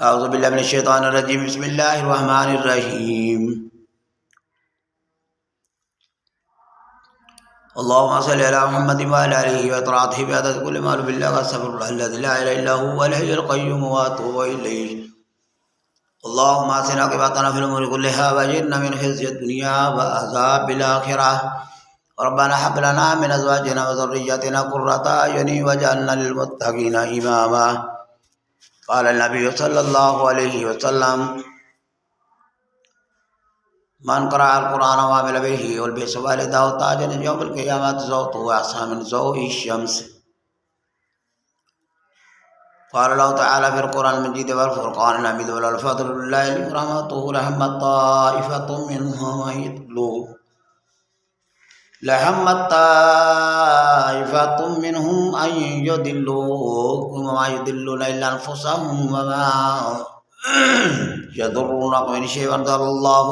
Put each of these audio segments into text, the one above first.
اعوذ باللہ من الشیطان الرجیم بسم اللہ الرحمن الرحیم اللهم صل على محمد وعلى آله وأطراته بعدد كل ما بالله استغفر الله الذي لا إله إلا هو الحي القيوم وأتوب إليه اللهم آتنا عاقبتنا في الأمور كلها وأجرنا من خزي الدنيا وعذاب الآخرة ربنا هب لنا من أزواجنا وذرياتنا قرة أعين واجعلنا للمتقين إماما قال النبي صلى الله عليه وسلم من قرأ القرآن وعمل به يلبس والده تاجا يوم القيامة زوجته أحسن من ضوء الشمس قال الله تعالى في القرآن المجيد والفرقان الحميد والفضل لله رحمته رحمت طائفة منهم أن يضلوكم وما يضلون إلا أنفسهم وما يضرونكم من شيء أنزل الله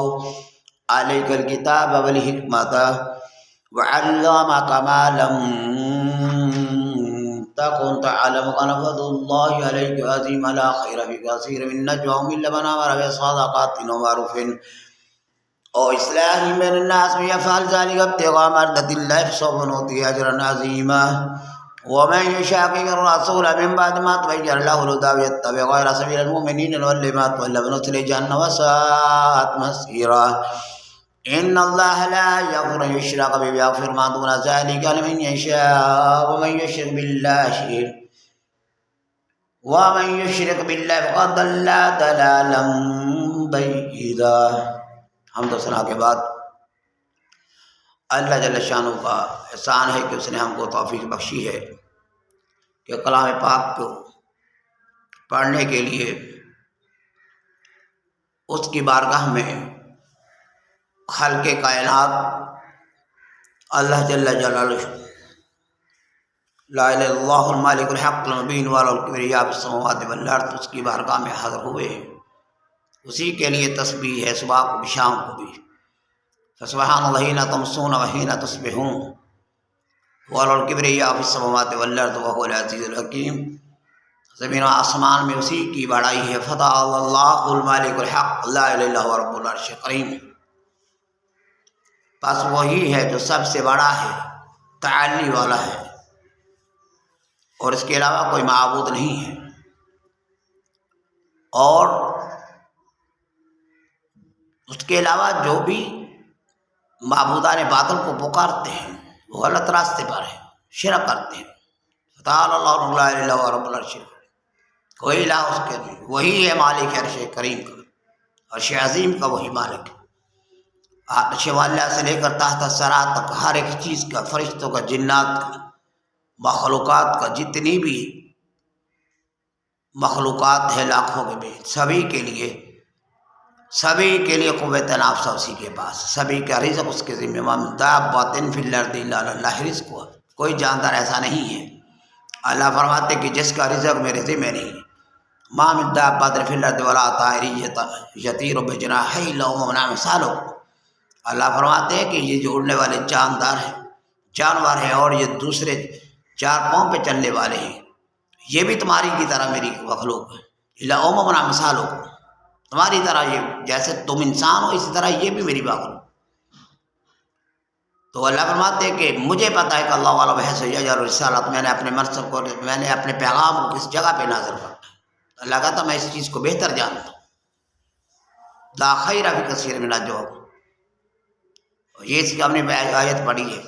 عليك الكتاب والحكمة وعلمك ما لم تكن تعلم وكان فضل الله عليك عظيما لا خير في كثير من نجواهم إلا من أمر بصدقة ومعروف أو إصلاح بين الناس يفعل ذلك ابتغاء مرضات الله فسوف نؤتيه أجرا عظيما ومن يشاقق الرسول من بعد ما تبين له الهدى ويتبع غير سبيل المؤمنين نوله ما تولى ونصله جهنم وساءت مصيرا إن الله لا يغفر أن يشرك به ويغفر ما دون ذلك لمن يشاء ومن يشرك بالله فقد ضل ضلالا بعيدا. حمد و ثنا کے بعد اللہ جل شانہ کا احسان ہے کہ اس نے ہم کو توفیق بخشی ہے کہ کلام پاک کو پڑھنے کے لیے اس کی بارگاہ میں خلق کائنات اللہ جل جلالہ لا الہ الا اللہ المالک الحق المبین وله الکبریاء فی السماوات والارض اس کی بارگاہ میں حاضر ہوئے ہیں. اسی کے لیے تسبیح ہے صبح کو بھی شام کو بھی. فسبحان اللہ حین تمسون وحین تصبحون وله الکبریاء فی السماوات والارض وهو العزیز الحکیم. زمین و آسمان میں اسی کی بڑائی ہے. فتعالی اللہ المالک الحق لا الہ الا هو رب العرش الکریم. پس وہی ہے جو سب سے بڑا ہے، تعالی والا ہے، اور اس کے علاوہ کوئی معبود نہیں ہے. اور اس کے علاوہ جو بھی معبودان باطل کو پکارتے ہیں وہ غلط راستے پر ہیں، شرک کرتے ہیں. تعالی اللہ لا الہ الا هو رب العرش الکریم. کوئی الہ اس کے نہیں، وہی ہے مالک عرش کریم کا، عرش عظیم کا وہی مالک ہے. عرش والا سے لے کر تحت الثری تک ہر ایک چیز کا، فرشتوں کا، جنات کا، مخلوقات کا، جتنی بھی مخلوقات ہے لاکھوں کے بھی، سبھی کے لیے قوت نافذہ اسی کے پاس. سبھی کا رزق اس کے ذمہ. ما من دابۃ فی الارض الا علی اللہ رزقها. کوئی جاندار ایسا نہیں ہے. اللہ فرماتے کہ جس کا رزق میرے ذمہ نہیں. ما من دابۃ فی الارض ولا طائر یطیر بجناحیہ الا امم امثالکم. اللہ فرماتے ہیں کہ یہ جو اڑنے والے جانور ہیں اور یہ دوسرے چار پاؤں پہ چلنے والے ہیں، یہ بھی تمہاری کی طرح میری مخلوق ہے. الا امم امثالکم. تمہاری طرح، یہ جیسے تم انسان ہو اسی طرح یہ بھی میری مخلوق. تو اللہ فرماتے ہیں کہ مجھے پتہ ہے کہ اللہ والا بحث یجر رسالت، میں نے اپنے منصب کو، میں نے اپنے پیغام کو کس جگہ پہ نازل کرنا. اللہ کہتا میں اس چیز کو بہتر جانتا ہوں. لا خیر فی کثیر من نجواہم. یہ اس کی ہم نے آیت پڑھی ہے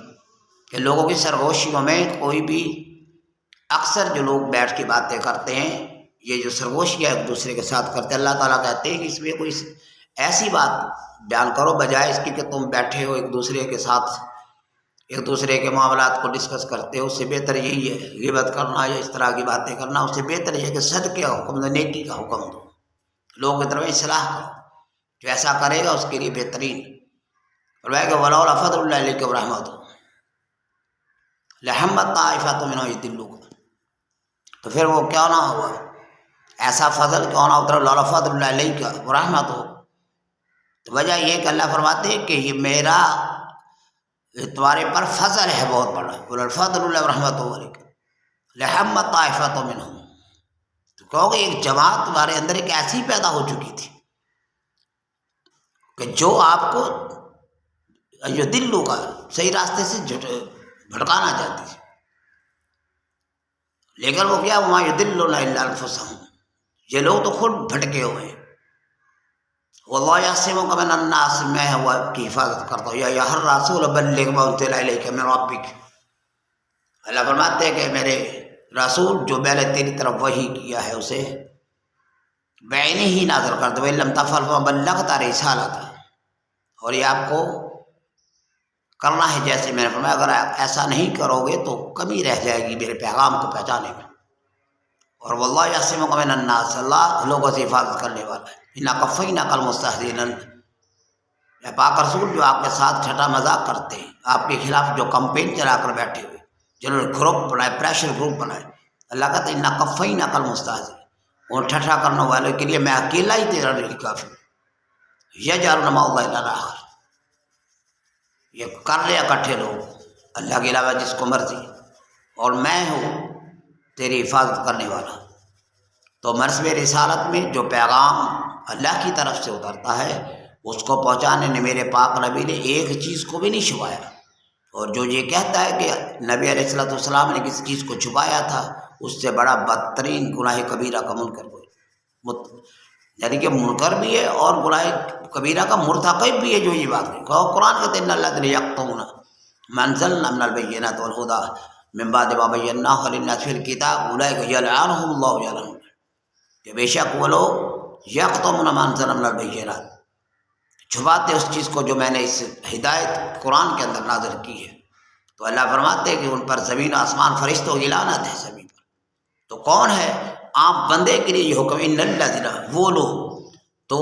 کہ لوگوں کی سرگوشیوں میں کوئی بھی، اکثر جو لوگ بیٹھ کے باتیں کرتے ہیں، یہ جو سرگوشیاں ایک دوسرے کے ساتھ کرتے ہیں، اللہ تعالیٰ کہتے ہیں کہ اس میں کوئی ایسی بات بیان کرو بجائے اس کی کہ تم بیٹھے ہو ایک دوسرے کے ساتھ ایک دوسرے کے معاملات کو ڈسکس کرتے ہو. اس سے بہتر یہی ہے غیبت کرنا یا اس طرح کی باتیں کرنا. اس سے بہتر یہ ہے کہ صدقے کا حکم دو، نیکی کا حکم دو، لوگوں کی طرف اصلاح کرو. جو ایسا کرے گا اس کے لیے بہترین. فرمایا کہ ولولا فضل اللہ علیکم ورحمتہ لہمت طائفۃ منهم یضلوکم. تو پھر وہ کیوں نہ ہوا، ایسا فضل کیوں نہ اترا. لولا فضل اللہ علیکم ورحمتہ. تو وجہ یہ کہ اللہ فرماتے ہیں کہ یہ میرا تمہارے پر فضل ہے بہت بڑا. الفضل اللہ ورحمتہ علیکم لہمت طائفۃ منهم. تو کیونکہ ایک جماعت تمہارے اندر ایک ایسی پیدا ہو چکی تھی کہ جو آپ کو جو دلوں کا صحیح راستے سے بھٹکانا چاہتی تھی، لیکن وہ کیا وہاں یضلون الا انفسہم، یہ لوگ تو خود بھٹکے ہوئے ہیں۔ واللہ یعصمک من الناس، میں ہوا آپ کی حفاظت کرتا ہوں۔ یا ایھا الرسول بلغ ما انزل الیک من ربک، اللہ فرماتے ہیں کہ میرے رسول جو میں نے تیری طرف وحی کیا ہے اسے بعینہ ہی نازل کر دو، وَإِن لَّم تَفْعَلْ فَمَا بَلَّغْتَ رِسَالَتَهُ، اور یہ آپ کو کرنا ہے جیسے میں نے فرمایا، اگر ایسا نہیں کرو گے تو کمی رہ جائے گی میرے پیغام کو پہنچانے میں۔ اور واللہ یعصمک من الناس، اللہ لوگوں سے حفاظت کرنے والا ہے۔ اِنَّا کَفَّیْنَاکَ الْمُسْتَہْزِئِینَ، اے پاک رسول جو آپ کے ساتھ ٹھٹا مذاق کرتے ہیں، آپ کے خلاف جو کمپین چلا کر بیٹھے ہوئے، جنہوں نے گروپ بنائے، پریشر گروپ بنائے، اللہ کہتا ہے اِنَّا کَفَّیْنَاکَ الْمُسْتَہْزِئِینَ، ان ٹھٹا کرنے والوں کے لیے میں اکیلا ہی تیرا نہیں کافی۔ یجعلون مع اللہ الہا آخر، یہ کر لے اکٹھے لوگ اللہ کے علاوہ جس کو مرضی، اور میں ہوں تیری حفاظت کرنے والا۔ تو مرسم رسالت میں جو پیغام اللہ کی طرف سے اترتا ہے اس کو پہنچانے نے میرے پاک نبی نے ایک چیز کو بھی نہیں چھپایا، اور جو یہ کہتا ہے کہ نبی علیہ الصلوۃ والسلام نے کسی چیز کو چھپایا تھا، اس سے بڑا بدترین گناہ کبیرہ کا منکر کوئی، یعنی کہ منکر بھی ہے اور گناہ کبیرہ کا مرتکب بھی ہے جو یہ بات ہے۔ قرآن کہتے ہیں ان الذین یکتمون ما انزلنا من البینات والہدی من بعد ما بیناہ للناس فی الکتاب اولئک یلعنہم اللہ ویلعنون، کہ بے شک وہ لوگ یکتمون ما انزلنا من البینات، چھپاتے اس چیز کو جو میں نے اس ہدایت قرآن کے اندر نازل کی ہے۔ تو اللہ فرماتے ہیں کہ ان پر زمین و آسمان فرشتوں کی لعنت ہے سبھی پر۔ تو کون ہے عام بندے کے لیے یہ حکم؟ ان الذین، وہ لوگ تو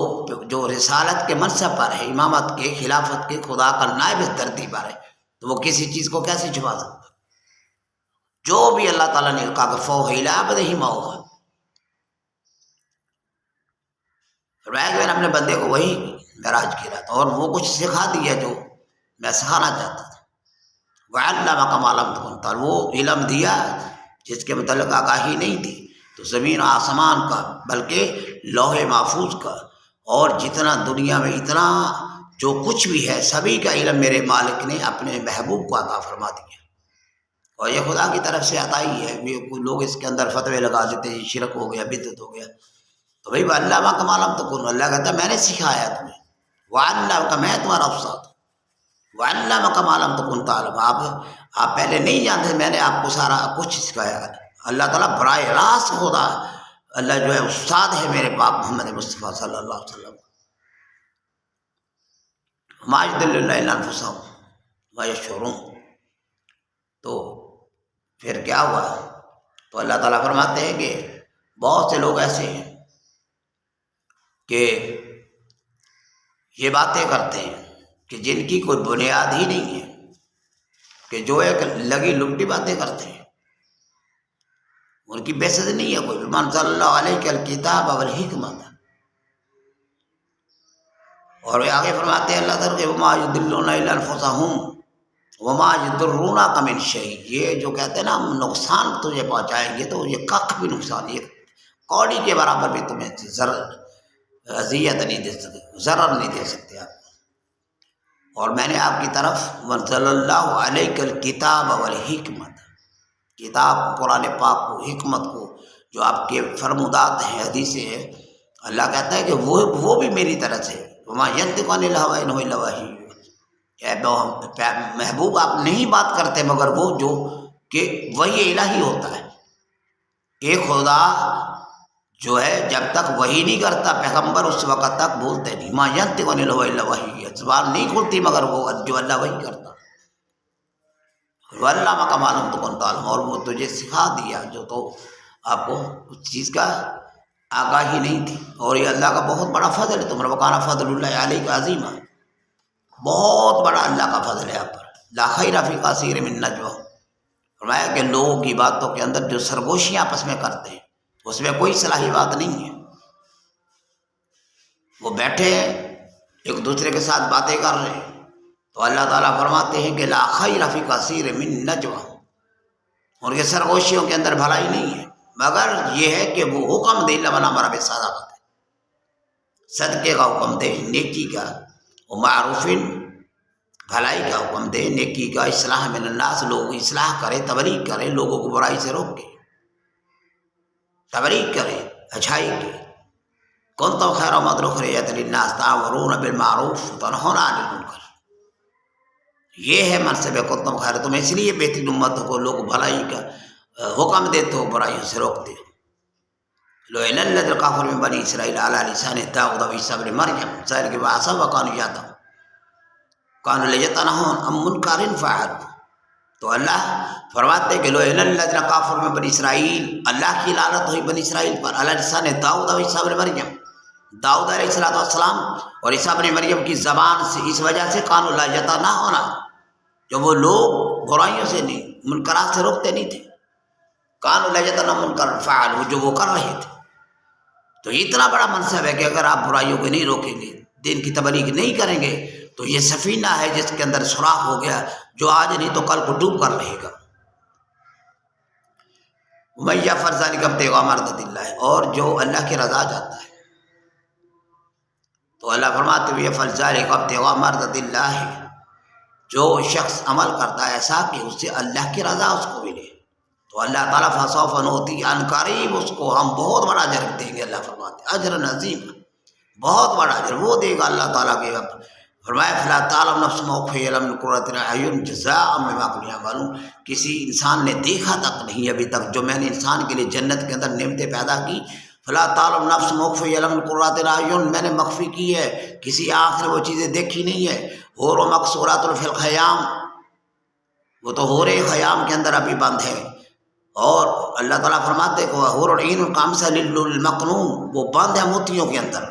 جو رسالت کے منصب پر ہے، امامت کے، خلافت کے، خدا کا نائب ترتیب پر ہے، تو وہ کسی چیز کو کیسے چھپا سکتا؟ جو بھی اللہ تعالیٰ نے کہا کہ فوحی الی عبدہ ما اوحی، فرمایا کہ میں نے اپنے بندے کو وہی معراج کیا تھا اور وہ کچھ سکھا دیا جو میں سکھانا چاہتا تھا۔ وعلمک ما لم تکن تعلم، وہ علم دیا جس کے متعلق آگاہی نہیں تھی، تو زمین و آسمان کا، بلکہ لوح محفوظ کا، اور جتنا دنیا میں اتنا جو کچھ بھی ہے سبھی کا علم میرے مالک نے اپنے محبوب کو عطا فرما دیا، اور یہ خدا کی طرف سے عطا ہی ہے۔ کوئی لوگ اس کے اندر فتوے لگا دیتے ہیں شرک ہو گیا، بدعت ہو گیا، تو بھائی علمک ما لم تکن، اللہ کہتا ہے میں نے سکھایا تمہیں، وعلمک، میں تمہارا استاد، وعلمک ما لم تکن تعلم، آپ پہلے نہیں جانتے، میں نے آپ کو سارا کچھ سکھایا۔ اللہ تعالیٰ براہ راست خدا، اللہ جو ہے استاد ہے میرے پاک محمد مصطفیٰ صلی اللہ علیہ وسلم۔ ما یضلون الا انفسہم وما یشعرون، تو پھر کیا ہوا؟ تو اللہ تعالیٰ فرماتے ہیں کہ بہت سے لوگ ایسے ہیں کہ یہ باتیں کرتے ہیں کہ جن کی کوئی بنیاد ہی نہیں ہے، کہ جو ایک لگی لپٹی باتیں کرتے ہیں، ان کی بیسد نہیں ہے کوئی۔ من صلی اللہ علیہ الکتاب والحکمت، اور آگے فرماتے ہیں اللہ تعالیٰ کہ وما یضلون الا انفسہم وما یضرونک من شیء، یہ جو کہتے ہیں نا ہم نقصان تجھے پہنچائیں گے، تو یہ کخ بھی نقصان، یہ کوڑی کے برابر بھی تمہیں اذیت نہیں دے سکتے، ضرر نہیں دے سکتے آپ کو۔ اور میں نے آپ کی طرف منزل اللہ علیہ الکتاب والحکمت، کتاب قرآن پاک کو، حکمت کو، جو آپ کے فرمودات ہیں، حدیثیں ہیں، اللہ کہتا ہے کہ وہ بھی میری طرف سے، وما ینطق عن الہوی ان هو الا وحی، محبوب آپ نہیں بات کرتے مگر وہ جو کہ وحی الہی ہوتا ہے۔ ایک خدا جو ہے جب تک وحی نہیں کرتا پیغمبر اس وقت تک بولتے نہیں، ما ینطق عن الہوی الا وحی، زبان نہیں کھلتی مگر وہ جو اللہ وحی کرتا۔ وعلمک ما لم تکن تعلم، اور وہ تجھے سکھا دیا جو تو آپ کو اس چیز کا آگاہی نہیں تھی، اور یہ اللہ کا بہت بڑا فضل ہے تمہارا۔ وکان فضل اللہ علیک عظیما، بہت بڑا اللہ کا فضل ہے آپ پر۔ لا خیر فی کثیر من نجواہم، فرمایا کہ لوگوں کی باتوں کے اندر جو سرگوشیاں آپس میں کرتے ہیں اس میں کوئی صلاحی بات نہیں ہے، وہ بیٹھے ہیں ایک دوسرے کے ساتھ باتیں کر رہے ہیں، تو اللہ تعالیٰ فرماتے ہیں کہ لا خیر فی کثیر من نجواہم، ان کے سرگوشیوں کے اندر بھلائی نہیں ہے، مگر یہ ہے کہ وہ حکم دے لمن امر بالصدقۃ، صدقے کا حکم دے، نیکی کا، و معروف، بھلائی کا حکم دے، نیکی کا، اصلاح من الناس، لوگوں کی اصلاح کرے، تبلیغ کرے، لوگوں کو برائی سے روکے، تبلیغ کرے اچھائی کی۔ کنتم خیر امۃ اخرجت للناس تأمرون بالمعروف وتنہون عن المنکر، یہ ہے منصب کنتم خیر، تم اس لیے بہترین امت کو لوگ بھلائی کا حکم دیتے ہو، برائیوں سے روکتے ہو۔ لعن الذین کفروا من بنی اسرائیل علی لسان داؤد وعیسی ابن مریم ذلک بما عصوا وکانوا یعتدون کانوا لا یتناہون عن منکر فعلوہ۔ تو اللہ فرماتے کہ لعن الذین کفروا من بنی اسرائیل، اللہ کی لعنت ہوئی بنی اسرائیل پر، علی لسان داؤد وعیسی ابن مریم، داؤد علیہ السلام اور عیسیٰ ابن مریم کی زبان سے، اس وجہ سے کانوا لا یتناہون، جو وہ لوگ برائیوں سے نہیں، منکرات سے روکتے نہیں تھے، کانوا لا یتناہون عن منکر فعلوہ، جو وہ کر رہے تھے۔ تو اتنا بڑا منصب ہے کہ اگر آپ برائیوں کو نہیں روکیں گے، دین کی تبلیغ نہیں کریں گے، تو یہ سفینہ ہے جس کے اندر سوراخ ہو گیا، جو آج نہیں تو کل کو ڈوب کر رہے گا۔ وَمَن یفعل ذَلِکَ ابْتِغَاءَ مَرْضَاتِ اللَّہِ، اور جو اللہ کی رضا چاہتا ہے، تو اللہ فرماتے ہوئے یفعل ذَلِکَ ابْتِغَاءَ مَرْضَاتِ اللَّہِ، جو شخص عمل کرتا ہے ایسا کہ اس سے اللہ کی رضا اس کو ملے، تو اللہ تعالیٰ فسوف نؤتیہ عن قریب، اس کو ہم بہت بڑا اجر دیں گے۔ اللہ فرماتے ہیں اجر عظیم، بہت بڑا اجر وہ دے گا اللہ تعالیٰ کے۔ فرمایا فلا تعلم نفس ما اخفی لهم من قرۃ اعین جزاء بما كانوا یعملون، کسی انسان نے دیکھا تک نہیں ابھی تک جو میں نے انسان کے لیے جنت کے اندر نعمتیں پیدا کی۔ فلا تعلم نفس ما اخفی لهم من قرۃ اعین، میں نے مخفی کی ہے، کسی آنکھ نے وہ چیزیں دیکھی نہیں ہے۔ حور و مقصورات فی الخیام، وہ تو حور خیام کے اندر ابھی بند ہے، اور اللہ تعالیٰ فرماتے کہ حور العین کامثل المکنون، وہ بند ہے موتیوں کے اندر۔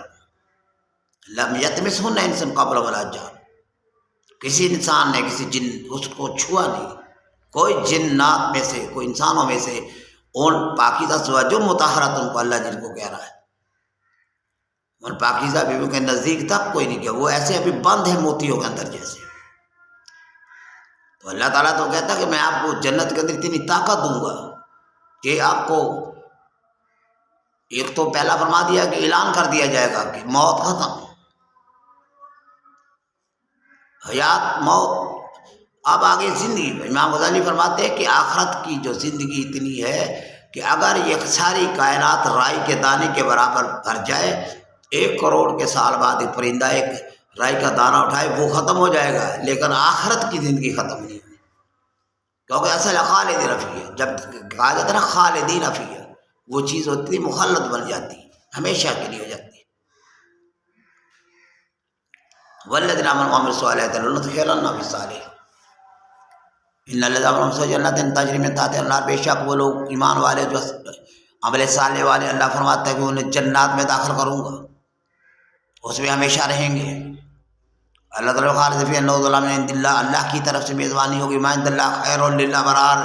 لم یطمثہن انس قبل ولا جان، کسی انسان نے، کسی جن اس کو چھوا نہیں، کوئی جنات میں سے، کوئی انسانوں میں سے، ان پاکیزہ سوا جو مطہرات ان کو اللہ جن کو کہہ رہا ہے، ان پاکیزہ بیویوں کے نزدیک تک کوئی نہیں کیا، وہ ایسے ابھی بند ہے موتیوں کے اندر جیسے۔ تو اللہ تعالیٰ تو کہتا کہ میں آپ کو جنت کے اندر اتنی طاقت دوں گا کہ آپ کو ایک تو پہلا فرما دیا کہ اعلان کر دیا جائے گا کہ موت ختم، حیات موت، اب آگے زندگی۔ امام غزالی فرماتے ہیں کہ آخرت کی جو زندگی اتنی ہے کہ اگر یہ ساری کائنات رائی کے دانے کے برابر بھر جائے، 1 کروڑ کے سال بعد ایک پرندہ ایک رائی کا دانہ اٹھائے وہ ختم ہو جائے گا، لیکن آخرت کی زندگی ختم نہیں ہوئی، کیونکہ اصل خالدین فیہا، جب کہا جاتا ہے نا خالدین فیہا، وہ چیز ہوتی ہے مخلد بن جاتی ہے، ہمیشہ کے لیے ہو جاتی ہے۔ والذین آمنوا وعملوا الصالحات لندخلنهم فی الصالحین ان الذین آمنوا جنات تجری من تحتها الانہار، بے شک وہ لوگ ایمان والے جو عمل صالح والے، اللہ فرماتا ہے کہ انہیں جنات میں داخل کروں گا، اس میں ہمیشہ رہیں گے۔ اللہ تعالیٰ خالد فیہا نزلا من عند اللہ، اللہ کی طرف سے میزبانی ہوگی، ما عند اللہ خیر للابرار،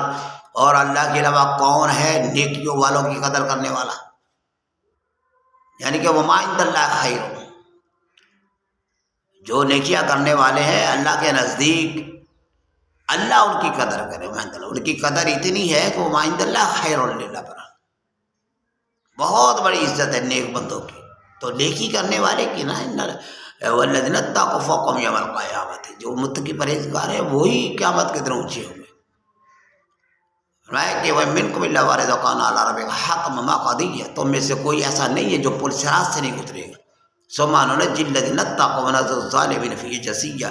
اور اللہ کے علاوہ کون ہے نیکیوں والوں کی قدر کرنے والا، یعنی کہ وما عند اللہ خیر، جو نیکیاں کرنے والے ہیں اللہ کے نزدیک اللہ ان کی قدر کرے، ان کی قدر اتنی ہے کہ وما عند اللہ خیر للابرار، بہت بڑی عزت ہے نیک بندوں کی، تو نیکی کرنے والے کی نا، والذین اتقوا فوقہم یوم القیامۃ، جو متقی پرہیزگار ہیں وہی قیامت کے دن اونچے ہوں گے۔ فرمایا کہ وَمِنکم الا واردھا کان علی ربک حتما مقضیہ، تم میں سے کوئی ایسا نہیں ہے جو پل صراط سے نہیں گزرے گا۔ ثم ننجی الذین اتقوا ونذر الظالمین فیہ جثیا،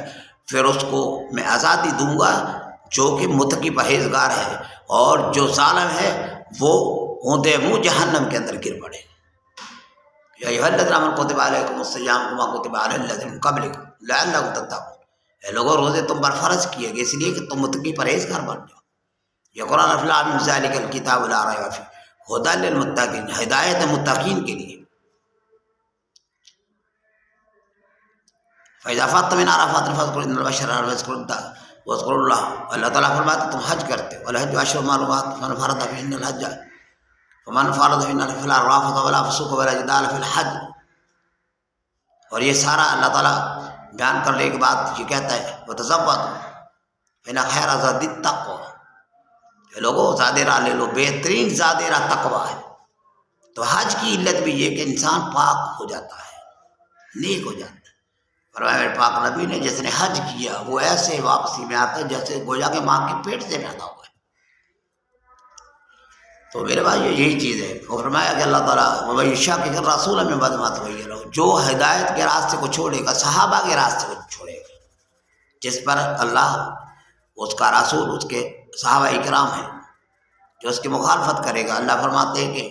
پھر اس کو میں آزادی دوں گا جو کہ متقی پرہیزگار ہے، اور جو ظالم ہے وہ اوندا منہ جہنم کے اندر گر پڑے۔ یا ایھا الذین آمنوا کتب علیکم الصیام کما کتب علی الذین من قبلکم لعلکم تتقون، اے لوگوں روزے تم پر فرض کیے گئے اس لیے کہ تم متقی پرہیزگار بن جاؤ۔ یہ قرآن الفلاح ذالک الکتاب لا ریب فیہ ھدی للمتقین، ہدایت ہے متقین کے لیے۔ فَإِذَا أَفَضْتُم مِّنْ عَرَفَاتٍ فَاذْكُرُوا اسْمَ اللَّهِ وَاذْكُرُوا اللَّهَ، اللہ تعالیٰ فرماتے تم حج کرتے ہو، الحج اشہر معلومات، فمن فرض فیہن الحج فمن فرض فیہن فلا رفث ولا فسوق ولا جدال فی الحج، اور یہ سارا اللہ تعالیٰ بیان کرنے کے بعد یہ کہتا ہے وَتَزَوَّدُوا فإن خیر الزاد التقویٰ، کہ لوگوں زادرہ لے لو، بہترین زادرہ تقویٰ ہے۔ تو حج کی علت بھی یہ کہ انسان پاک ہو جاتا ہے، نیک ہو جاتا ہے۔ فرمایا میرے پاک نبی نے جس نے حج کیا وہ ایسے واپسی میں آتا ہے جیسے گویا کہ ماں کے پیٹ سے پیدا ہوا ہے۔ تو میرے بھائی یہی چیز ہے۔ اور فرمایا کہ اللہ تعالیٰ وَمَن يُشَاقِقِ الرَّسُولَ مِن بَعْدِ مَا تَبَيَّنَ لَهُ، جو ہدایت کے راستے کو چھوڑے گا، صحابہ کے راستے کو چھوڑے گا، جس پر اللہ، اس کا رسول، اس کے صحابہ اکرام ہیں، جو اس کی مخالفت کرے گا، اللہ فرماتے ہیں کہ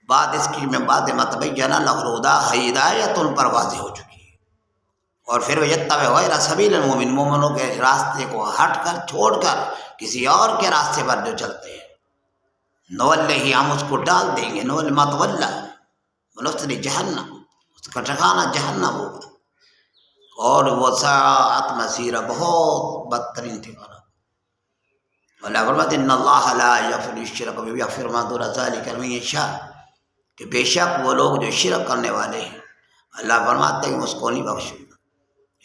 بعد اس کی میں بعد ما تبین لہ الہدی، ہدایت ان پر واضح ہو چکی ہے۔ اور پھر یتبع غیر سبیل المؤمنین، مومنوں کے راستے کو ہٹ کر، چھوڑ کر کسی اور کے راستے پر جو چلتے ہیں، نولہ، ہم اس کو ڈال دیں گے، نول ما تولی ونصلی جہنم، اس کا ٹھکانہ جہنم ہوگا، اور وہ ساعت مسیرہ، بہت بدترین ٹھکانہ۔ اللہ فرماتے ہیں ان اللہ لا یغفر الشرک بہ ویغفر ما دون ذلک لمن یشاء، کہ بے شک وہ لوگ جو شرک کرنے والے ہیں، اللہ فرماتے ہیں کہ اس کو نہیں بخشوں گا،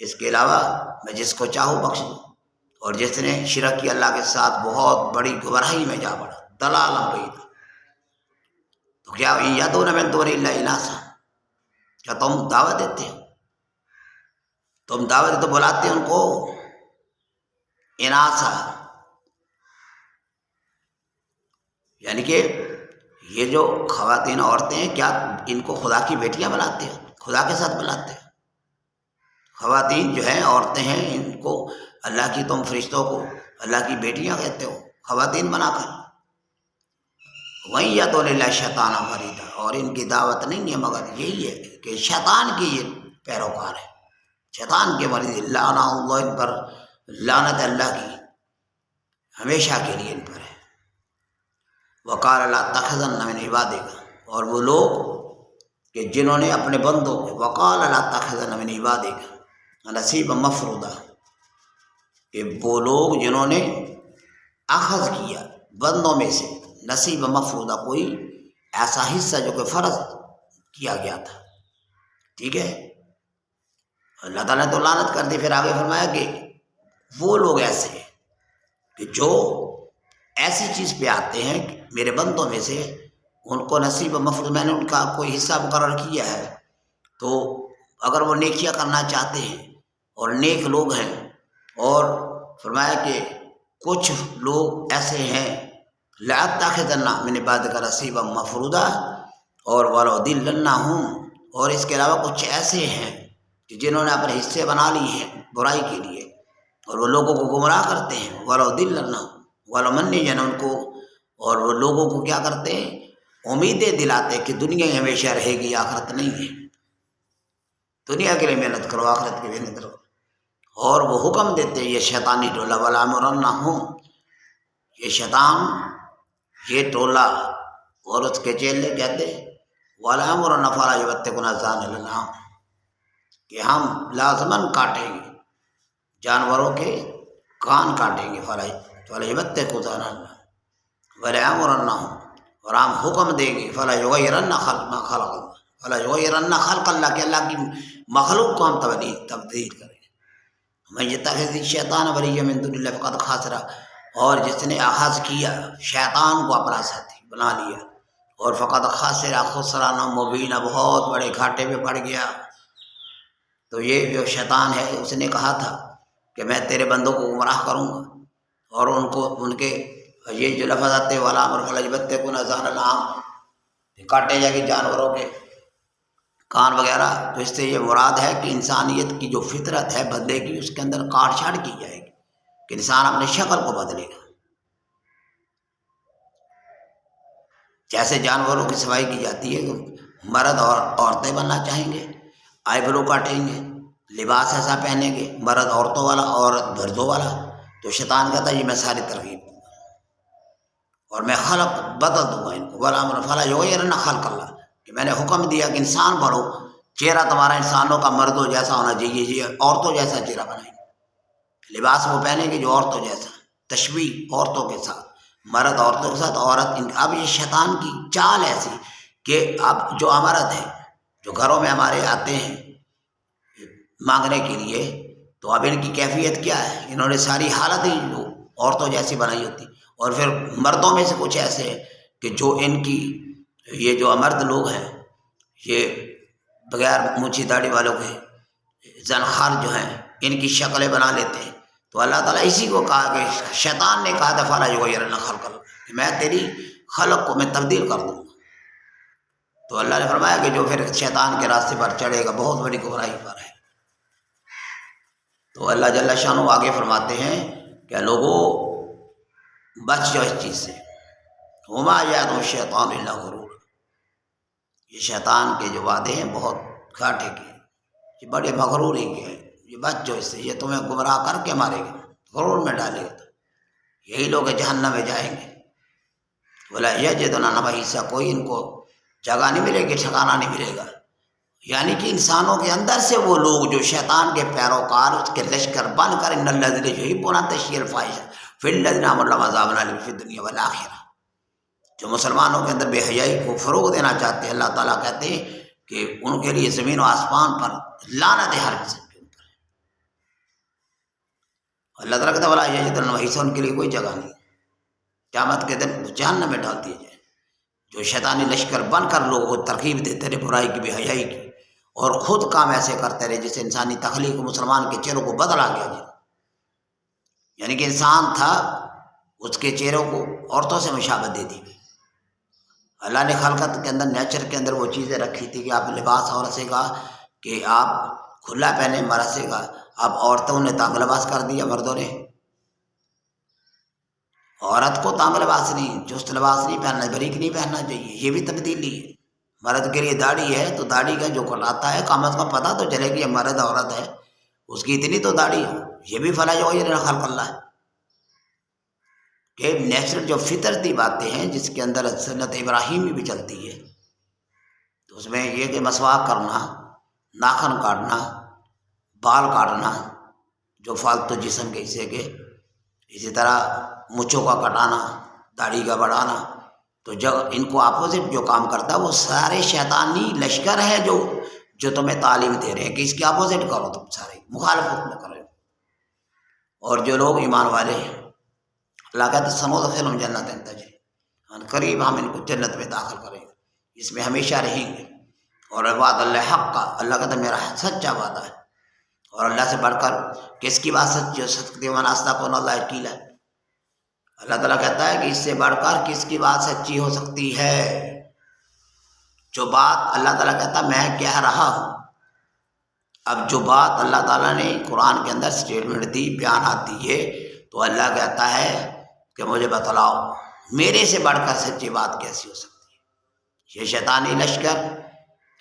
اس کے علاوہ میں جس کو چاہوں بخش دوں۔ اور جس نے شرک کیا اللہ کے ساتھ بہت بڑی گمراہی میں جا پڑا، دلالم بعیدا۔ تو کیا یدعون من دون اللہ اناثا، کیا تم دعوت دیتے ہو، تم دعوت تو بلاتے ہیں ان کو اناثا، یعنی کہ یہ جو خواتین عورتیں ہیں، کیا ان کو خدا کی بیٹیاں بناتے ہو، خدا کے ساتھ بناتے ہو؟ خواتین جو ہیں، عورتیں ہیں، ان کو اللہ کی، تم فرشتوں کو اللہ کی بیٹیاں کہتے ہو خواتین بنا کر۔ وہیں یا تو اللہ شیطان مریدا، اور ان کی دعوت نہیں ہے مگر یہی ہے کہ شیطان کی یہ پیروکار ہے، شیطان کے مرید، لعنہ اللہ، ان پر لعنت اللہ کی ہمیشہ کے لیے ان پر ہے۔ وقال لا تتخذن من عبادک، اور وہ لوگ کہ جنہوں نے اپنے بندوں کو، وقال لا تتخذن من عبادک نصیبا مفروضا، کہ وہ لوگ جنہوں نے اخذ کیا بندوں میں سے نصیب مفروضہ، کوئی ایسا حصہ جو کہ فرض کیا گیا تھا، ٹھیک ہے، اللہ تعالیٰ نے تو لعنت کر دی۔ پھر آگے فرمایا کہ وہ لوگ ایسے ہیں کہ جو ایسی چیز پہ آتے ہیں میرے بندوں میں سے، ان کو نصیب مفروض، میں نے ان کا کوئی حصہ مقرر کیا ہے، تو اگر وہ نیکیاں کرنا چاہتے ہیں اور نیک لوگ ہیں، اور فرمایا کہ کچھ لوگ ایسے ہیں لأتخذن من عبادک نصیبا مفروضا، اور ولأضلنہم، اور اس کے علاوہ کچھ ایسے ہیں کہ جنہوں نے اپنے حصے بنا لیے ہیں برائی کے لیے، اور وہ لوگوں کو گمراہ کرتے ہیں، ولأضلنہم ولأمنین، ان کو، اور وہ لوگوں کو کیا کرتے ہیں، امیدیں دلاتے کہ دنیا ہی ہمیشہ رہے گی، آخرت نہیں ہے، دنیا کے لیے محنت کرو، آخرت کے لیے محنت کرو۔ اور وہ حکم دیتے ہیں، یہ شیطانی ٹولہ، ولآمرنہم، یہ شیطان، یہ ٹولہ اور اس کے چیلے کہتے ہیں وَلَأَمْرُنَّ فَلَا يُبَتِّكُنَ آذَانَ الْأَنْعَامِ، کہ ہم لازماً کاٹیں گے جانوروں کے کان، کاٹیں گے، فَلَا يُبَتِّكُنَ آذَانَ الْأَنْعَامِ وَلَأَمْرُنَّهُمْ، اور ہم حکم دیں گے، فَلَا يُغَيِّرَنَّ خَلْقَ اللَّهِ، فَلَا يُغَيِّرَنَّ خَلْقَ اللَّهِ، کہ اللہ کی مخلوق کو ہم تبدیل کریں گے۔ مَن يَتَّخِذِ الشَّيْطَانَ وَلِيًّا مِن دُونِ اللَّهِ فَقَدْ خَسِرَ، اور جس نے اخذ کیا شیطان کو اپنا ساتھی بنا لیا، اور فقط خاسر خسران مبینہ، بہت بڑے گھاٹے میں پڑ گیا۔ تو یہ جو شیطان ہے، اس نے کہا تھا کہ میں تیرے بندوں کو گمراہ کروں گا، اور ان کو، ان کے یہ جو لفظ آتے والا امر فلا یبتکون آذان الانعام، کاٹے جائیں گے جانوروں کے کان وغیرہ، تو اس سے یہ مراد ہے کہ انسانیت کی جو فطرت ہے بندے کی، اس کے اندر کاٹ چھاڑ کی جائے گی کہ انسان اپنے شکل کو بدلے گا۔ جیسے جانوروں کی صفائی کی جاتی ہے کہ مرد اور عورتیں بننا چاہیں گے، آئی برو کاٹیں گے، لباس ایسا پہنیں گے، مرد عورتوں والا، عورت مردوں والا، تو شیطان کہتا ہے یہ میں ساری ترغیب دوں گا اور میں خلق بدل دوں گا ان کو، وَلَأَمْرُ فَلَا يُغَيِّرَنَّ خَلْقَ اللَّهِ، کہ میں نے حکم دیا کہ انسان بڑھو، چہرہ تمہارا انسانوں کا مردوں جیسا ہونا چاہیے، یہ عورتوں جیسا چہرہ بنائیں گے، لباس وہ پہنیں گے جو عورتوں جیسا، تشبیہ عورتوں کے ساتھ، مرد عورتوں کے ساتھ، عورت ان۔ اب یہ شیطان کی چال ایسی کہ اب جو مرد ہیں جو گھروں میں ہمارے آتے ہیں مانگنے کے لیے، تو اب ان کی کیفیت کیا ہے، انہوں نے ساری حالت ہی جو عورتوں جیسی بنائی ہوتی، اور پھر مردوں میں سے کچھ ایسے کہ جو ان کی یہ جو مرد لوگ ہیں یہ بغیر مونچھی داڑھی والوں کے زنخار جو ہیں ان کی شکلیں بنا لیتے ہیں. تو اللہ تعالیٰ اسی کو کہا کہ شیطان نے کہا تھا فلا یغیرن خلق اللہ کہ میں تیری خلق کو میں تبدیل کر دوں گا. تو اللہ نے فرمایا کہ جو پھر شیطان کے راستے پر چڑھے گا بہت بڑی گمراہی پر ہے. تو اللہ جل شانہ آگے فرماتے ہیں کہ لوگوں بچ جاؤ اس چیز سے. وما یعدهم الشیطان الا غرورا. یہ شیطان کے جو وعدے ہیں بہت گھاٹے کے، یہ بڑے مغروری کے ہیں. یہ بچ جاؤ اس سے، یہ تمہیں گمراہ کر کے مارے گا، غرور میں ڈالے گا. یہی لوگ جہنم میں جائیں گے. ولا یجدون محیصا، کوئی ان کو جگہ نہیں ملے گی، ٹھکانہ نہیں ملے گا. یعنی کہ انسانوں کے اندر سے وہ لوگ جو شیطان کے پیروکار اس کے لشکر بن کر ان الذین یحبون تشہیر الفاحشہ فی الذین آمنوا لهم عذاب الیم فی الدنیا والآخرہ، جو مسلمانوں کے اندر بے حیائی کو فروغ دینا چاہتے ہیں، اللہ تعالیٰ کہتے ہیں کہ ان کے لیے زمین و آسمان پر لعنت ہے ہر قسم کے اوپر. اللہ تعالیٰ کہتا ہے ولا یجدون محیصا، ان کے لیے کوئی جگہ نہیں. قیامت کے دن جہنم میں ڈال دیے جائیں. جو شیطانی لشکر بن کر لوگوں کو ترغیب دیتے رہے برائی کی، بے حیائی کی، اور خود کام ایسے کرتے رہے جسے انسانی تخلیق مسلمان کے چہروں کو بدلا گیا جائے. یعنی کہ انسان تھا، اس کے چہروں کو عورتوں سے مشابہت دے دی. اللہ نے خلقت کے اندر نیچر کے اندر وہ چیزیں رکھی تھی کہ آپ لباس عورت سے کہا کہ آپ کھلا پہنے، مرد سے کہا. اب عورتوں نے تانگ لباس کر دیا، مردوں نے. عورت کو تانگ لباس نہیں، چست لباس نہیں پہننا، بریک نہیں پہننا چاہیے. یہ بھی تبدیلی ہے. مرد کے لیے داڑھی ہے تو داڑھی کا جو کٹاتا ہے کم از کم پتہ تو چلے کہ یہ مرد عورت ہے، اس کی اتنی تو داڑھی ہو. یہ بھی فلا یغیرن خلق اللہ ہے کہ نیچرل جو فطرتی باتیں ہیں جس کے اندر سنت ابراہیمی بھی چلتی ہے. تو اس میں یہ کہ مسواک کرنا، ناخن کاٹنا، بال کاٹنا جو فالتو جسم کے حصے کے، اسی طرح مچھوں کا کٹانا، داڑھی کا بڑھانا. تو جب ان کو اپوزٹ جو کام کرتا ہے وہ سارے شیطانی لشکر ہے جو تمہیں تعلیم دے رہے ہیں کہ اس کے اپوزٹ کرو، تم سارے مخالفت میں کرو. اور جو لوگ ایمان والے ہیں اللہ کہتے سندخلہم جنات تجری، قریب ہم ان کو جنت میں داخل کریں گے، اس میں ہمیشہ رہیں گے. اور وعد اللہ حق کا، اللہ کہتا میرا سچا وعدہ ہے. اور اللہ سے بڑھ کر کس کی بات سچی ہو سکتی ہے؟ من اصدق من اللہ قیلا. اللہ تعالیٰ کہتا ہے کہ اس سے بڑھ کر کس کی بات سچی ہو سکتی ہے؟ جو بات اللہ تعالیٰ کہتا میں کہہ رہا ہوں. اب جو بات اللہ تعالیٰ نے قرآن کے اندر سٹیٹمنٹ دی، بیانات دیے، تو اللہ کہتا ہے کہ مجھے بتلاؤ میرے سے بڑھ کر سچی بات کیسی ہو سکتی ہے؟ یہ شیطانی لشکر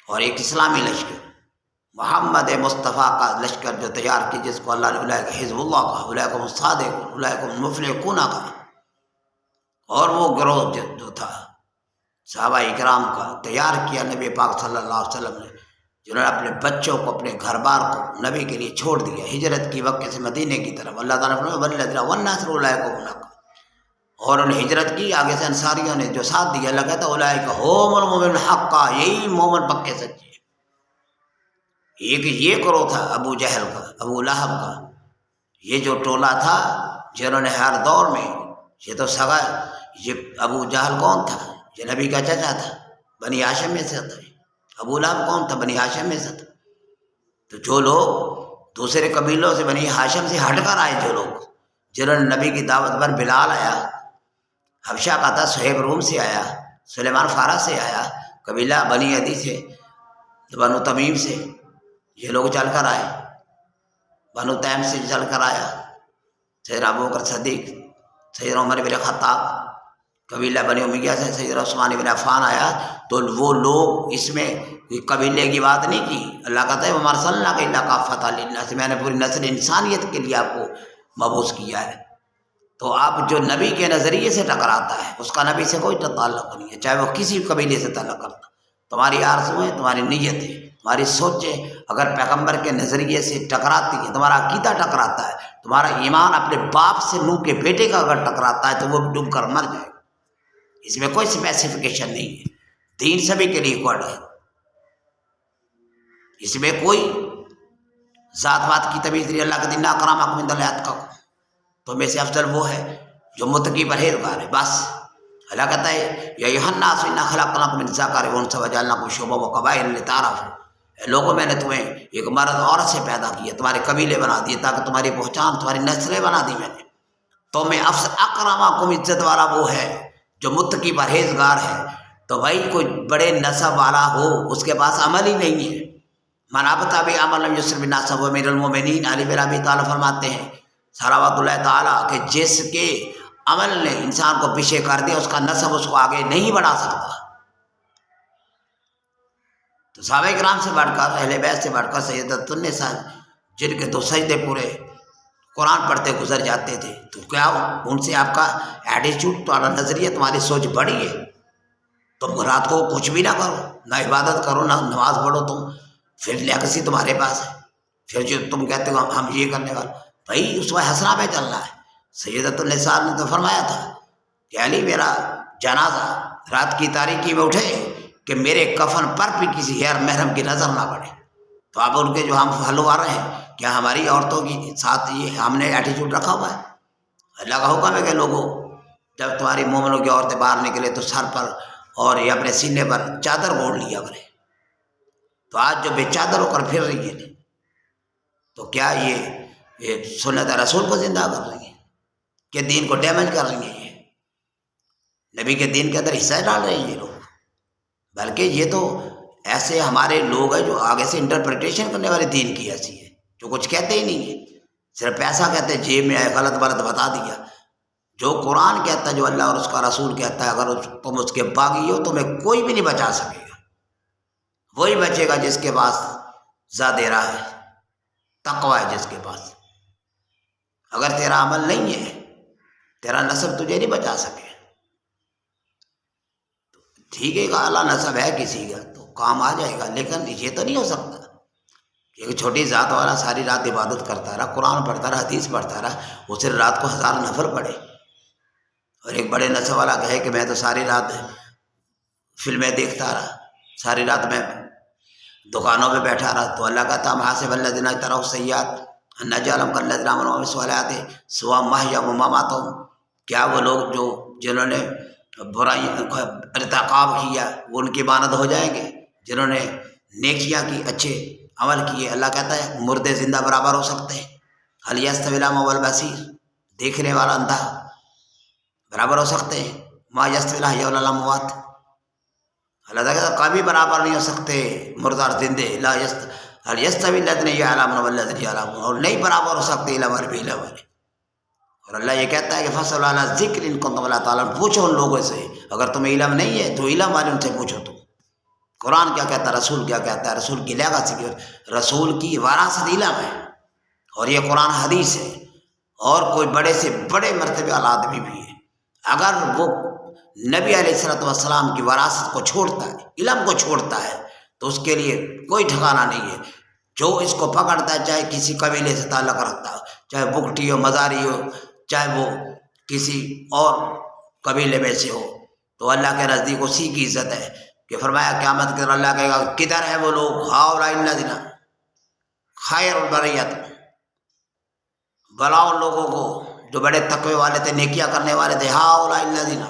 اور ایک اسلامی لشکر، محمد مصطفیٰ کا لشکر جو تیار کی، جس کو اللہ نے اولئک حزب اللہ کہا، اولئک هم الصادقون، اولئک هم المفلحون کہا. اور وہ گروہ جو تھا صحابہ اکرام کا تیار کیا نبی پاک صلی اللہ علیہ وسلم نے، جنہوں نے اپنے بچوں کو، اپنے گھر بار کو نبی کے لیے چھوڑ دیا ہجرت کی وقت سے مدینے کی طرف. اللہ تعالیٰ نے فرمایا والنصر اولئک هم الحق، اور انہوں نے ہجرت کی، آگے سے انصاریوں نے جو ساتھ دیا، اللہ کہتا اولئک هم المؤمنون حقا، یہی مومن پکے سچے. ایک یہ گروہ تھا ابو جہل کا، ابو لہب کا، یہ جو ٹولہ تھا جنہوں نے ہر دور میں، یہ تو سگا، یہ ابو جہل کون تھا؟ یہ نبی کا چچا تھا، بنی ہاشم میں سے تھا. ابو لہب کون تھا؟ بنی ہاشم میں سے تھا. تو جو لوگ دوسرے قبیلوں سے، بنی ہاشم سے ہٹ کر آئے، جو لوگ جنہوں نے نبی کی دعوت پر، بلال آیا حبشہ کا تھا، صہیب روم سے آیا، سلیمان فارس سے آیا، قبیلہ بنی عدی سے، بنو تمیم سے یہ لوگ چل کر آئے، بنو تیم سے چل کر آیا سیدنا ابوبکر صدیق، سیدنا عمر بن خطاب، قبیلہ بنی امیہ سے سیدنا عثمان بن عفان آیا. تو وہ لوگ اس میں کوئی قبیلے کی بات نہیں کی. اللہ کہتا ہے وَمَا أَرْسَلْنَاكَ إِلَّا كَافَّةً لِلنَّاسِ، میں نے پوری نسل انسانیت کے لیے آپ کو مبعوث کیا ہے. تو آپ جو نبی کے نظریے سے ٹکراتا ہے اس کا نبی سے کوئی تعلق نہیں ہے، چاہے وہ کسی قبیلے سے تعلق کرتا. تمہاری آرزویں، تمہاری نیتیں، تمہاری سوچیں اگر پیغمبر کے نظریے سے ٹکراتی ہے، تمہارا عقیدہ ٹکراتا ہے، تمہارا ایمان اپنے باپ سے، نوح کے بیٹے کا اگر ٹکراتا ہے تو وہ ڈوب کر مر جائے گا. اس میں کوئی اسپیسیفکیشن نہیں ہے. دین سبھی کے لیے اکوڈ ہے، اس میں کوئی ذات وات کی تمیز نہیں. اللہ کے دین اکرمکم عند اللہ اتقاکم، تو میں سے افضل وہ ہے جو متقی پرہیزگار ہے. بس اللہ کہتا ہے یا ایھا الناس انا خلقناکم من ذکر و انثی وجعلناکم شعوبا وقبائل لتعارفوا. لوگوں میں نے تمہیں ایک مرد عورت سے پیدا کیا, تمہارے قبیلے بنا دیے تاکہ تمہاری پہچان, تمہاری نسلیں بنا دی میں نے. تو میں اکرمکم, عزت والا وہ ہے جو متقی پرہیزگار ہے. تو بھائی کوئی بڑے نسب والا ہو اس کے پاس عمل ہی نہیں ہے. من ابطأ بعمل لم یسرع بنسبہ وامیر المومنین علی بن ابی طالب فرماتے ہیں صلوات اللہ تعالیٰ کہ جس کے عمل نے انسان کو پیچھے کر دیا اس کا نسب اس کو آگے نہیں بڑھا سکتا. تو صحابہ کرام سے بڑھ کر, اہل بیت سے بڑھ کر سیدۃ النساء جن کے تو سجدے پورے قرآن پڑھتے گزر جاتے تھے, تو کیا ان سے آپ کا ایٹیچیوڈ, تمہارا نظریہ, تمہاری سوچ بڑی ہے. تم رات کو کچھ بھی نہ کرو, نہ عبادت کرو, نہ نماز پڑھو, تم پھر لیگسی تمہارے پاس ہے. پھر جو تم کہتے ہو ہم یہ کرنے والے, بھائی اس میں حسنہ پہ چل رہا ہے. سیدۃ النساء نے تو فرمایا تھا کہ علی میرا جنازہ رات کی تاریکی میں اٹھے کہ میرے کفن پر بھی کسی غیر محرم کی نظر نہ پڑے. تو اب ان کے جو ہم حلوا رہے ہیں, کیا ہماری عورتوں کی ساتھ یہ ہم نے ایٹیچیوڈ رکھا ہوا ہے؟ اللہ کا حکم ہے کہ لوگوں جب تمہاری مومنوں کی عورتیں باہر نکلے تو سر پر اور یہ اپنے سینے پر چادر اوڑھ لیا کرے. تو آج جو بے چادر ہو کر پھر رہی ہے تو کیا یہ سنت رسول کو زندہ کر رہی ہیں کہ دین کو ڈیمیج کر رہی ہیں؟ یہ نبی کے دین کے اندر حصہ ڈال رہے ہیں یہ لوگ. بلکہ یہ تو ایسے ہمارے لوگ ہیں جو آگے سے انٹرپریٹیشن کرنے والے دین کی ایسی ہے, جو کچھ کہتے ہی نہیں ہیں, صرف پیسہ کہتے ہیں, جیب میں آئے غلط غلط بتا دیا. جو قرآن کہتا ہے, جو اللہ اور اس کا رسول کہتا ہے, اگر تم اس کے باغی ہو تمہیں کوئی بھی نہیں بچا سکے گا. وہی بچے گا جس کے پاس زیادہ راہ ہے, تقوی ہے جس کے پاس. اگر تیرا عمل نہیں ہے, تیرا نسب تجھے نہیں بچا سکے. ٹھیک ہے, اعلیٰ نسب ہے کسی کا تو کام آ جائے گا, لیکن یہ تو نہیں ہو سکتا کہ ایک چھوٹی ذات والا ساری رات عبادت کرتا رہا, قرآن پڑھتا رہا, حدیث پڑھتا رہا, وہ صرف رات کو 1000 نفل پڑھے, اور ایک بڑے نسب والا کہے کہ میں تو ساری رات فلمیں دیکھتا رہا, ساری رات میں دکانوں میں بیٹھا رہا. تو اللہ کہتا ہم حاسب الذین اجترحوا السیئات ان نجعلهم کالذین آمنوا وعملوا الصالحات سواء محیاهم ومماتهم. کیا وہ لوگ جو جنہوں نے برائی ارتکاب کیا وہ ان کی مانند ہو جائیں گے جنہوں نے نیکیاں کی, اچھے عمل کیے؟ اللہ کہتا ہے مردے زندہ برابر ہو سکتے ہیں. هل یستوی الاعمی والبصیر, دیکھنے والا اندھا برابر ہو سکتے ہیں؟ ما یستوی الاحیاء والاموات, اللہ تعالیٰ کہتا کبھی برابر نہیں ہو سکتے مردہ اور زندے. لا هل یستوی الذین یعلمون والذین لا یعلمون, اور نہیں برابر ہو سکتے علم والے بھی علم والے. اور اللہ یہ کہتا ہے کہ فصل علی ذکر ان کنتم لا تعلمون, پوچھو ان لوگوں سے اگر تمہیں علم نہیں ہے تو علم والے ان سے پوچھو. تم قرآن کیا کہتا ہے, رسول کیا کہتا ہے, رسول کی لیگاسی کی, رسول کی وراثت علم ہے, اور یہ قرآن حدیث ہے. اور کوئی بڑے سے بڑے مرتبے والا آدمی بھی ہے, اگر وہ نبی علیہ الصلوۃ والسلام کی وراثت کو چھوڑتا ہے, علم کو چھوڑتا ہے, تو اس کے لیے کوئی ٹھکانہ نہیں ہے. جو اس کو پکڑتا ہے, چاہے کسی قبیلے سے تعلق رکھتا ہو, چاہے بگٹی ہو, مزاری ہو, چاہے وہ کسی اور قبیلے میں سے ہو, تو اللہ کے نزدیک اسی کی عزت ہے. کہ فرمایا قیامت کے دن اللہ کہے گا کدھر ہے وہ لوگ, ہؤلاء الذین خیر البریۃ, بلا ان لوگوں کو جو بڑے تقوی والے تھے, نیکیاں کرنے والے تھے, ہؤلاء الذین,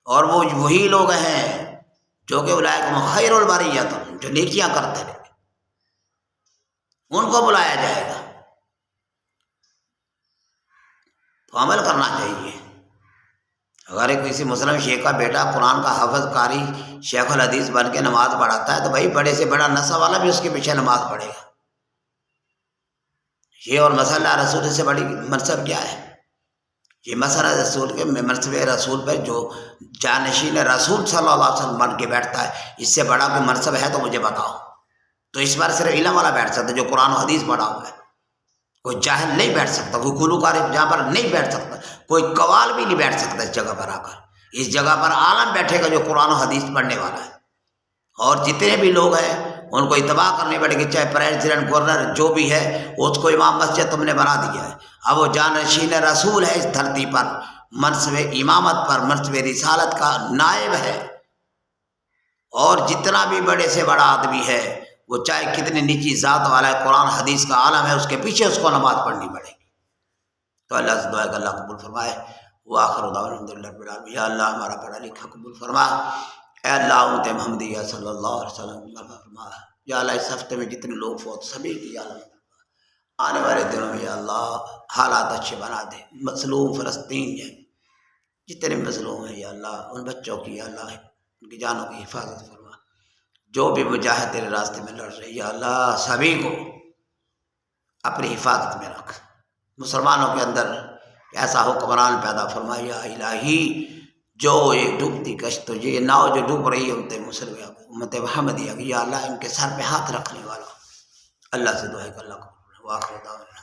اور وہ وہی لوگ ہیں جو کہ اولئک خیر البریۃ, جو نیکیاں کرتے رہے, ان کو بلایا جائے گا. تو عمل کرنا چاہیے. اگر کسی مسلم شیخ کا بیٹا قرآن کا حافظ قاری شیخ الحدیث بن کے نماز پڑھاتا ہے تو بھائی بڑے سے بڑا نسب والا بھی اس کے پیچھے نماز پڑھے گا. یہ اور مسئلہ رسول سے بڑی منصب کیا ہے؟ یہ مسئلہ رسول کے منصب رسول پہ جو جانشین رسول صلی اللہ علیہ وسلم بن کے بیٹھتا ہے, اس سے بڑا کوئی منصب ہے تو مجھے بتاؤ. تو اس بار صرف علم والا بیٹھ سکتا ہے جو قرآن و حدیث پڑھا ہوا ہے. کوئی جاہل نہیں بیٹھ سکتا, کوئی گلوکار جہاں پر نہیں بیٹھ سکتا, کوئی قوال بھی نہیں بیٹھ سکتا اس جگہ پر آ کر. اس جگہ پر عالم بیٹھے گا جو قرآن و حدیث پڑھنے والا ہے. اور جتنے بھی لوگ ہیں ان کو اتباع کرنی پڑے گی, چاہے پریزیڈنٹ گورنر جو بھی ہے اس کو امام مسجد تم نے بنا دیا ہے. اب وہ جانشین رسول ہے اس دھرتی پر, منصب امامت پر, منصب رسالت کا نائب ہے. اور جتنا بھی بڑے سے بڑا آدمی ہے وہ چاہے کتنی نیچی ذات والا ہے, قرآن حدیث کا عالم ہے, اس کے پیچھے اس کو نماز پڑھنی پڑے گی. تو اللہ سے دعا ہے کہ اللہ قبول فرمائے۔ وآخر دعوانا الحمدللہ رب العالمین۔ یا اللہ ہمارا پڑھا لکھا قبول فرما، اے اللہ امت محمدیہ صلی اللہ علیہ وسلم معاف فرما۔ یا اللہ اس ہفتے میں جتنے لوگ فوت سبھی کی یا اللہ آنے والے دنوں میں یا اللہ حالات اچھے بنا دے۔ مظلوم فلسطین ہے، جتنے مظلوم ہیں یا اللہ ان بچوں کی یا اللہ ان کی جانوں کی حفاظت فرما۔ جو بھی مجاہد تیرے راستے میں لڑ رہے یا اللہ سبھی کو اپنی حفاظت میں رکھ۔ مسلمانوں کے اندر ایسا حکمران پیدا فرما یا الہی، جو یہ ڈوبتی کشت یہ ناؤ جو ڈوب رہی ہے امت محمدیہ کی یا اللہ ان کے سر پہ ہاتھ رکھنے والا اللہ سے دعا ہے کہ اللہ کو واخر دعوانا